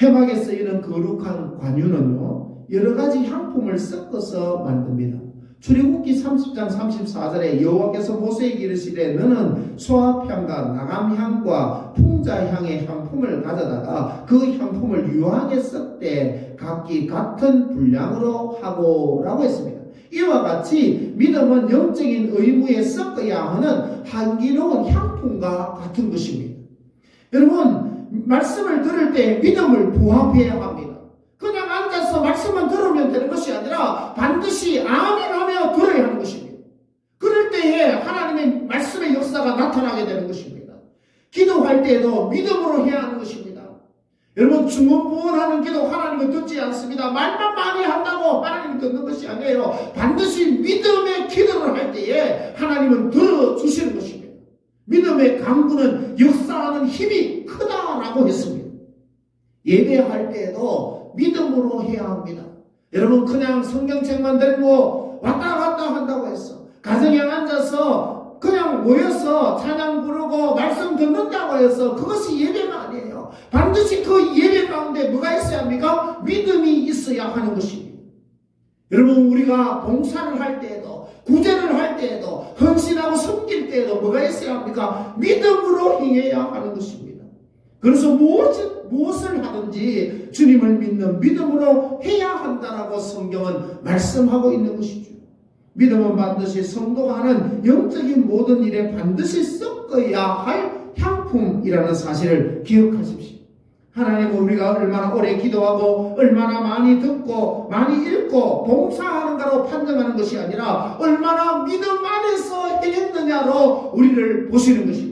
회막에 쓰이는 거룩한 관유는요, 여러 가지 향품을 섞어서 만듭니다. 출애굽기 30장 34절에 여호와께서 모세에게 이르시되 너는 소합향과 나감향과 풍자향의 향품을 가져다가 그 향품을 유황에 섞되 각기 같은 분량으로 하고라고 했습니다. 이와 같이 믿음은 영적인 의무에 섞어야 하는 향기로운 향품과 같은 것입니다. 여러분, 말씀을 들을 때 믿음을 부합해야 합니다. 그냥 앉아서 말씀만 들으면 되는 것이 아니라 반드시 아멘하며 들어야 하는 것입니다. 그럴 때에 하나님의 말씀의 역사가 나타나게 되는 것입니다. 기도할 때에도 믿음으로 해야 하는 것입니다. 여러분, 중언부언하는 기도 하나님은 듣지 않습니다. 말만 많이 한다고 하나님이 듣는 것이 아니에요. 반드시 믿음의 기도를 할 때에 하나님은 들어주시는 것입니다. 믿음의 강구는 역사하는 힘이 크다라고 했습니다. 예배할 때에도 믿음으로 해야 합니다. 여러분, 그냥 성경책만 들고 왔다 갔다 한다고 했어. 가정에 앉아서 그냥 모여서 찬양 부르고 말씀 듣는다고 해서 그것이 예배가 아니에요. 반드시 그 예배 가운데 뭐가 있어야 합니까? 믿음이 있어야 하는 것입니다. 여러분, 우리가 봉사를 할 때에도, 구제를 할 때에도, 헌신하고 섬길 때에도 뭐가 있어야 합니까? 믿음으로 행해야 하는 것입니다. 그래서 무엇을 하든지 주님을 믿는 믿음으로 해야 한다라고 성경은 말씀하고 있는 것이죠. 믿음은 반드시 성도가 하는 영적인 모든 일에 반드시 섞어야 할 향품이라는 사실을 기억하십시오. 하나님은 우리가 얼마나 오래 기도하고 얼마나 많이 듣고 많이 읽고 봉사하는가로 판정하는 것이 아니라 얼마나 믿음 안에서 행했느냐로 우리를 보시는 것입니다.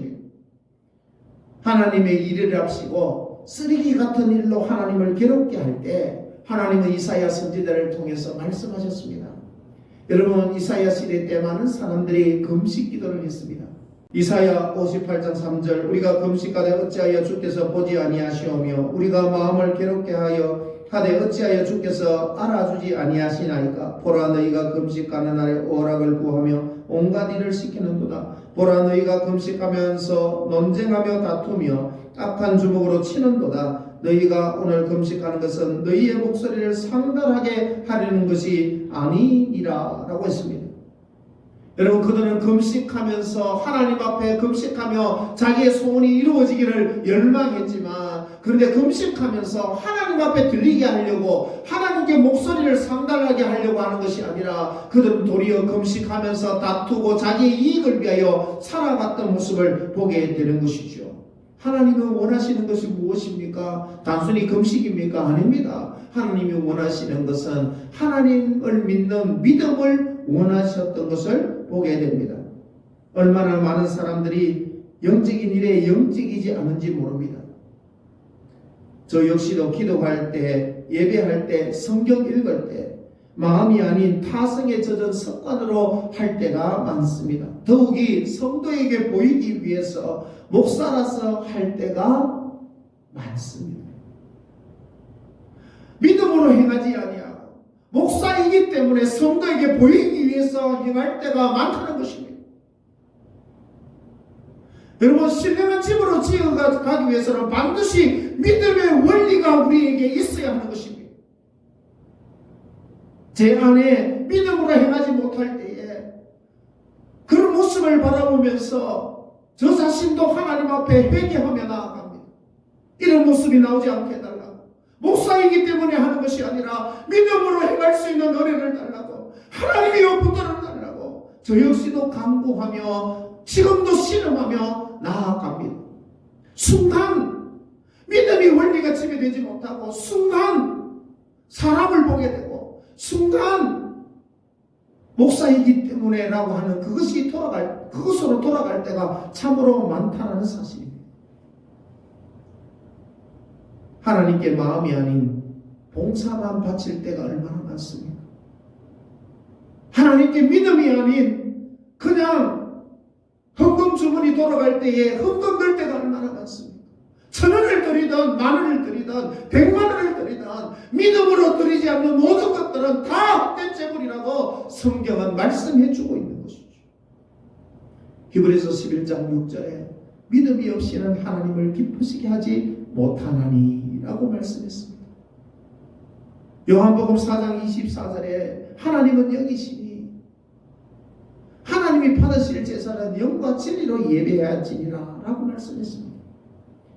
하나님의 일을 합시고 쓰레기 같은 일로 하나님을 괴롭게 할 때 하나님은 이사야 선지자를 통해서 말씀하셨습니다. 여러분, 이사야 시대 때 많은 사람들이 금식 기도를 했습니다. 이사야 58장 3절 우리가 금식하되 어찌하여 주께서 보지 아니하시오며 우리가 마음을 괴롭게 하여 하되 어찌하여 주께서 알아주지 아니하시나이까. 보라, 너희가 금식하는 날에 오락을 구하며 온갖 일을 시키는도다. 보라, 너희가 금식하면서 논쟁하며 다투며 악한 주먹으로 치는도다. 너희가 오늘 금식하는 것은 너희의 목소리를 상달하게 하려는 것이 아니니라 라고 했습니다. 여러분, 그들은 금식하면서 하나님 앞에 금식하며 자기의 소원이 이루어지기를 열망했지만, 그런데 금식하면서 하나님 앞에 들리게 하려고 하나님께 목소리를 상달하게 하려고 하는 것이 아니라 그들은 도리어 금식하면서 다투고 자기의 이익을 위하여 살아갔던 모습을 보게 되는 것이죠. 하나님은 원하시는 것이 무엇입니까? 단순히 금식입니까? 아닙니다. 하나님이 원하시는 것은 하나님을 믿는 믿음을 원하셨던 것을 보게 됩니다. 얼마나 많은 사람들이 영적인 일에 영적이지 않은지 모릅니다. 저 역시도 기도할 때, 예배할 때, 성경 읽을 때 마음이 아닌 타성에 젖은 습관으로 할 때가 많습니다. 더욱이 성도에게 보이기 위해서 목사라서 할 때가 많습니다. 믿음으로 행하지 아니하고 목사이기 때문에 성도에게 보이기 위해서 행할 때가 많다는 것입니다. 여러분, 신령한 집으로 지어가기 위해서는 반드시 믿음의 원리가 우리에게 있어야 하는 것입니다. 제 안에 믿음으로 행하지 못할 때에 그런 모습을 바라보면서 저 자신도 하나님 앞에 회개하며 나아갑니다. 이런 모습이 나오지 않게 해달라고. 목사이기 때문에 하는 것이 아니라 믿음으로 행할 수 있는 은혜를 달라고, 하나님의 붙들어 달라고 저 역시도 간구하며 지금도 신음하며 나아갑니다. 순간 믿음이 원리가 지배되지 못하고, 순간 사람을 보게 되고, 순간 목사이기 때문에 라고 하는 그것으로 돌아갈 때가 참으로 많다는 사실입니다. 하나님께 마음이 아닌 봉사만 바칠 때가 얼마나 많습니까? 하나님께 믿음이 아닌 그냥 헌금 주문이 돌아갈 때에 헌금 들 때가 얼마나 많습니까? 1,000원을 드리든 만원을 드리든 100만원을 드리든 믿음으로 드리지 않는 모든 것들은 다 헛된 재물이라고 성경은 말씀해 주고 있는 것이죠. 히브리서 11장 6절에 믿음이 없이는 하나님을 기쁘시게 하지 못하나니 라고 말씀했습니다. 요한복음 4장 24절에 하나님은 영이시니 하나님이 받으실 제사는 영과 진리로 예배해야지니라 라고 말씀했습니다.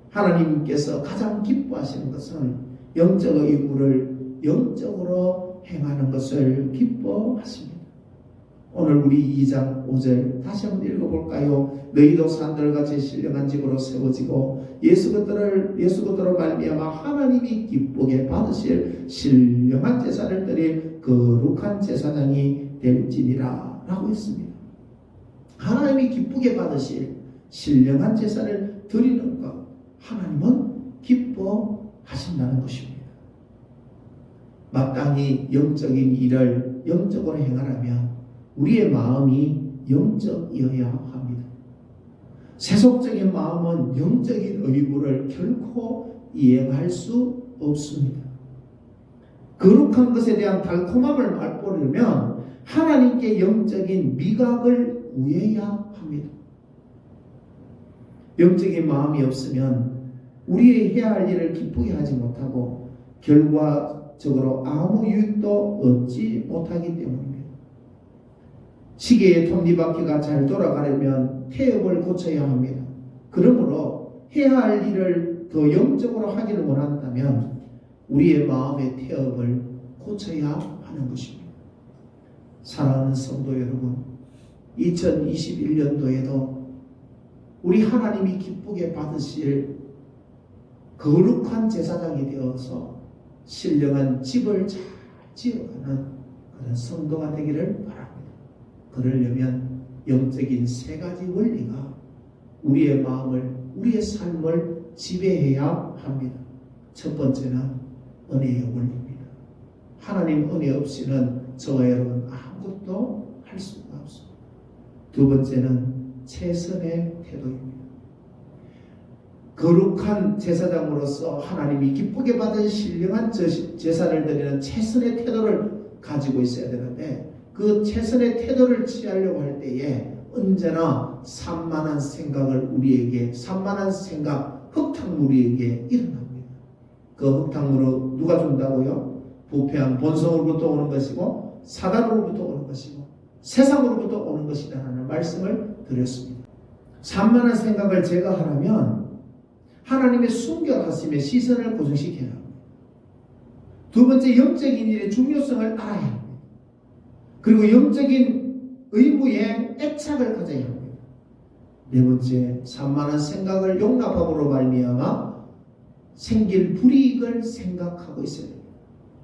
하나님께서 가장 기뻐하시는 것은 영적 의무를 영적으로 행하는 것을 기뻐하십니다. 오늘 우리 2장 5절 다시 한번 읽어볼까요? 너희도 산들같이 신령한 집으로 세워지고 예수 그리스도로 말미암아 하나님이 기쁘게 받으실 신령한 제사를 드릴 거룩한 제사장이 될지니라 라고 했습니다. 하나님이 기쁘게 받으실 신령한 제사를 드리는 것, 하나님은 기뻐하신다는 것입니다. 마땅히 영적인 일을 영적으로 행하려면 우리의 마음이 영적이어야 합니다. 세속적인 마음은 영적인 의무를 결코 이행할 수 없습니다. 거룩한 것에 대한 달콤함을 맛보려면 하나님께 영적인 미각을 구해야 합니다. 영적인 마음이 없으면 우리의 해야 할 일을 기쁘게 하지 못하고 결과적으로 아무 유익도 얻지 못하기 때문입니다. 시계의 톱니바퀴가 잘 돌아가려면 태엽을 고쳐야 합니다. 그러므로 해야 할 일을 더 영적으로 하기를 원한다면 우리의 마음의 태엽을 고쳐야 하는 것입니다. 사랑하는 성도 여러분, 2021년도에도 우리 하나님이 기쁘게 받으실 거룩한 제사장이 되어서 신령한 집을 잘 지어가는 그런 성도가 되기를 바랍니다. 그러려면 영적인 세 가지 원리가 우리의 마음을, 우리의 삶을 지배해야 합니다. 첫 번째는 은혜의 원리입니다. 하나님 은혜 없이는 저와 여러분 아무것도 할 수가 없습니다. 두 번째는 최선의 태도입니다. 거룩한 제사장으로서 하나님이 기쁘게 받은 신령한 제사를 드리는 최선의 태도를 가지고 있어야 되는데, 그 최선의 태도를 취하려고 할 때에 언제나 산만한 생각을 우리에게, 산만한 생각, 흙탕물이에게 일어납니다. 그 흙탕물은 누가 준다고요? 부패한 본성으로부터 오는 것이고 사단으로부터 오는 것이고 세상으로부터 오는 것이라는 말씀을 드렸습니다. 산만한 생각을 제거하려면 하나님의 숨겨가심에 시선을 고정시켜야 합니다. 두 번째, 영적인 일의 중요성을 알아야 합니다. 그리고 영적인 의무에 애착을 가져야 합니다. 네 번째, 산만한 생각을 용납함으로 말미암아 생길 불이익을 생각하고 있어야 됩니다.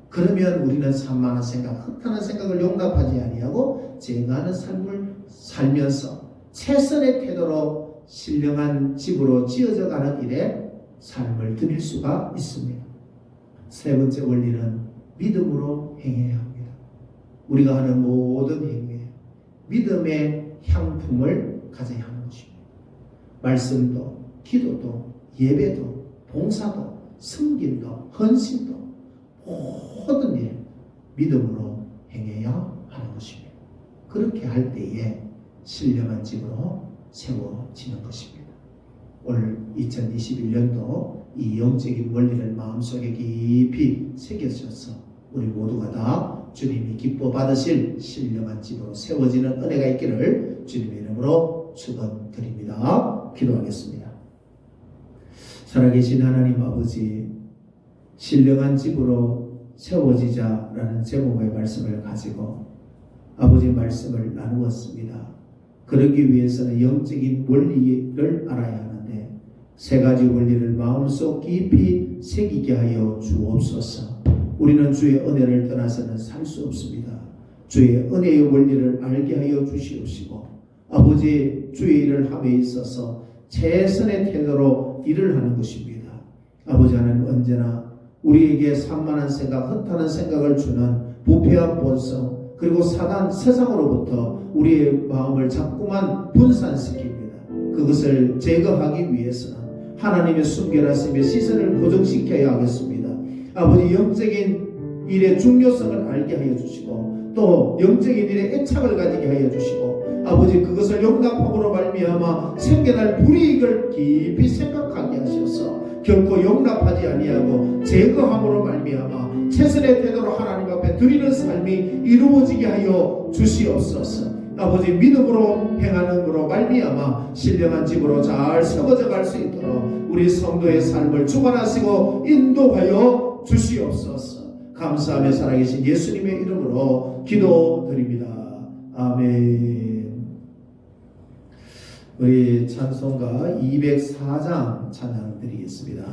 그러면 우리는 산만한 생각, 흑탄한 생각을 용납하지 아니하고 제거하는 삶을 살면서 최선의 태도로 신령한 집으로 지어져 가는 일에 삶을 드릴 수가 있습니다. 세 번째 원리는 믿음으로 행해야 합니다. 우리가 하는 모든 행위에 믿음의 향품을 가져야 하는 것입니다. 말씀도, 기도도, 예배도, 봉사도, 섬김도, 헌신도 모든 일 믿음으로 행해야 하는 것입니다. 그렇게 할 때에 신령한 집으로 세워지는 것입니다. 올 2021년도 이 영적인 원리를 마음속에 깊이 새겨져서 우리 모두가 다 주님이 기뻐 받으실 신령한 집으로 세워지는 은혜가 있기를 주님의 이름으로 축원드립니다. 기도하겠습니다. 살아계신 하나님 아버지, 신령한 집으로 세워지자라는 제목의 말씀을 가지고 아버지의 말씀을 나누었습니다. 그러기 위해서는 영적인 원리를 알아야 하는데 세 가지 원리를 마음속 깊이 새기게 하여 주옵소서. 우리는 주의 은혜를 떠나서는 살 수 없습니다. 주의 은혜의 원리를 알게 하여 주시옵시고, 아버지, 주의 일을 함에 있어서 최선의 태도로 일을 하는 것입니다. 아버지 하나님, 언제나 우리에게 산만한 생각, 헛하는 생각을 주는 부패한 본성, 그리고 사단, 세상으로부터 우리의 마음을 자꾸만 분산시킵니다. 그것을 제거하기 위해서는 하나님의 순결하심의 시선을 고정시켜야 하겠습니다. 아버지, 영적인 일의 중요성을 알게 하여 주시고 또 영적인 일에 애착을 가지게 하여 주시고, 아버지, 그것을 용납함으로 말미암아 생겨날 불이익을 깊이 생각하게 하셔서 결코 용납하지 아니하고 제거함으로 말미암아 최선의 태도로 하나님 앞에 드리는 삶이 이루어지게 하여 주시옵소서. 아버지, 믿음으로 행하는으로 말미암아 신령한 집으로 잘 세워져 갈 수 있도록 우리 성도의 삶을 주관하시고 인도하여 주시옵소서. 감사하며 살아계신 예수님의 이름으로 기도드립니다. 아멘. 우리 찬송가 204장 찬양 드리겠습니다.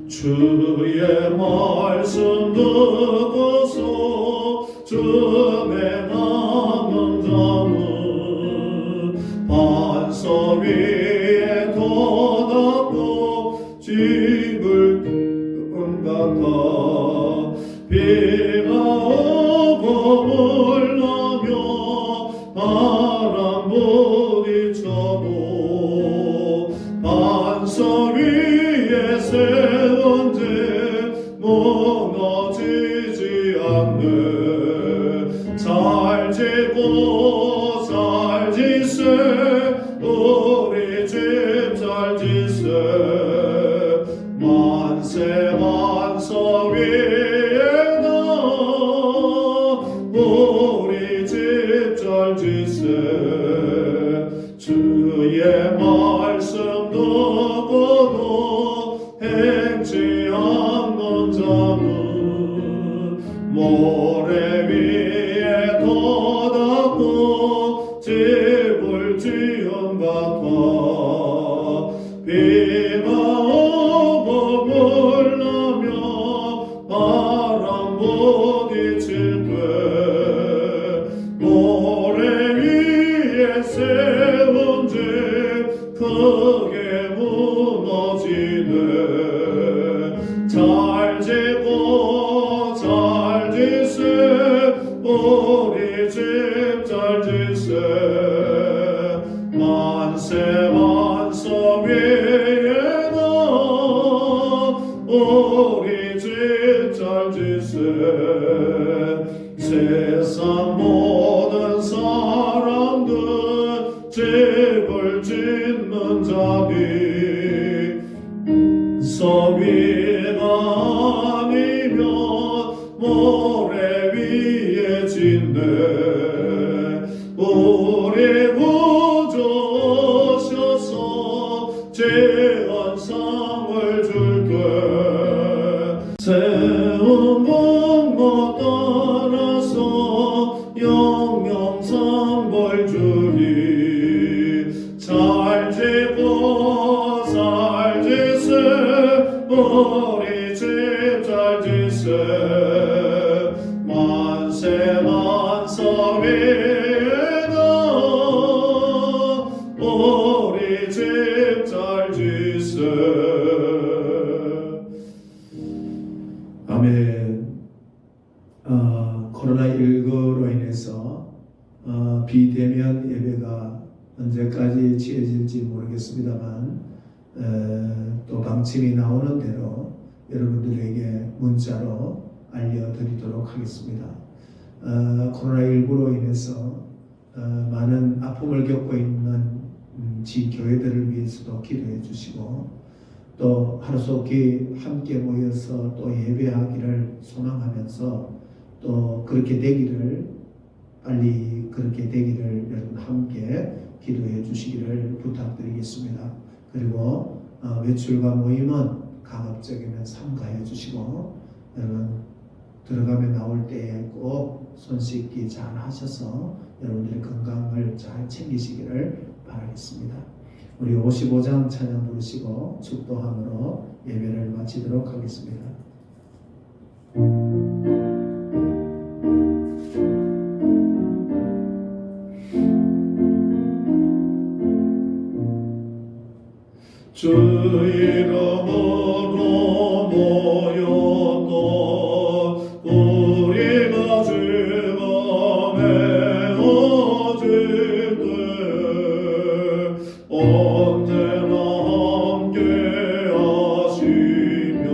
주의 말씀 듣고서 쯤에 남은 자는 반석 위에 돋았고 집을 같아 비가 오고 물나며 바람 부딪혀도 반석 위에 세운 지 무너지지 않네. 잘 짓고 잘 짓세 우리 집 잘 짓세. 만세 반석 위에 나 우리 집 잘 짓세. 주의 말씀 듣고도 행치 않는 자는 모래 위에 돋았고 집을 지은 같아 비가 오고 물나며 바람 부딪힐 때 우리 집 잘 지세 만세 만성 위에다 우리 집 잘 지세 세상 모든 사람들 집을 짓는 자니 서위가 아니면 모래 위에 짓네 우리 구주셔서 제한상을 줄게 세운 공로 따라서 영영상벌 주리 잘 지고 잘 지세 우리 집 잘 지세 만세 만성 위에다 우리 집 잘 지세 아멘. 코로나19로 인해서 비대면 예배가 언제까지 지어질지 모르겠습니다만 또 방침이 나오는 대로 여러분들에게 문자로 알려드리도록 하겠습니다. 코로나19로 인해서 많은 아픔을 겪고 있는 지교회들을 위해서도 기도해 주시고 또 하루속히 함께 모여서 또 예배하기를 소망하면서 또 그렇게 되기를 빨리 그렇게 되기를 여러분 함께 기도해 주시기를 부탁드리겠습니다. 그리고 외출과 모임은 가급적이면 삼가해 주시고 여러분 들어가며 나올 때에 꼭 손 씻기 잘 하셔서 여러분들의 건강을 잘 챙기시기를 바라겠습니다. 우리 55장 찬양 부르시고 축도함으로 예배를 마치도록 하겠습니다. 주 이름으로 모였던 우리가 즐거움에 얻을 때 언제나 함께 하시며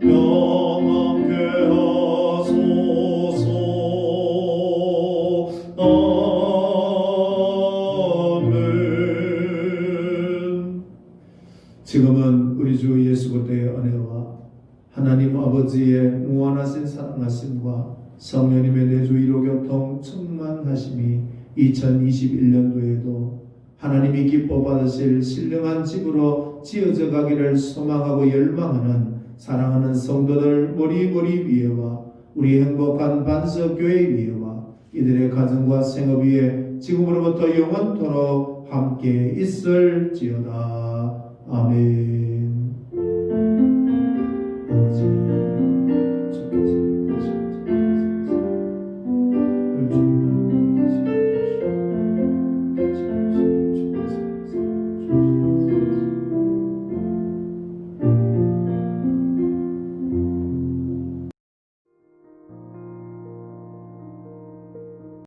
영함께 하소서 아멘. 지금은 우리 주 예수 그리스도의 은혜와 하나님 아버지의 무한하신 사랑하심과 성령님의 내주 1호 교통 충만하심이 2021년도에도 하나님이 기뻐 받으실 신령한 집으로 지어져 가기를 소망하고 열망하는 사랑하는 성도들 머리머리 위에와 우리 행복한 반석교회 위에와 이들의 가정과 생업 위에 지금으로부터 영원토록 함께 있을지어다. 아멘. 아버지, 주께서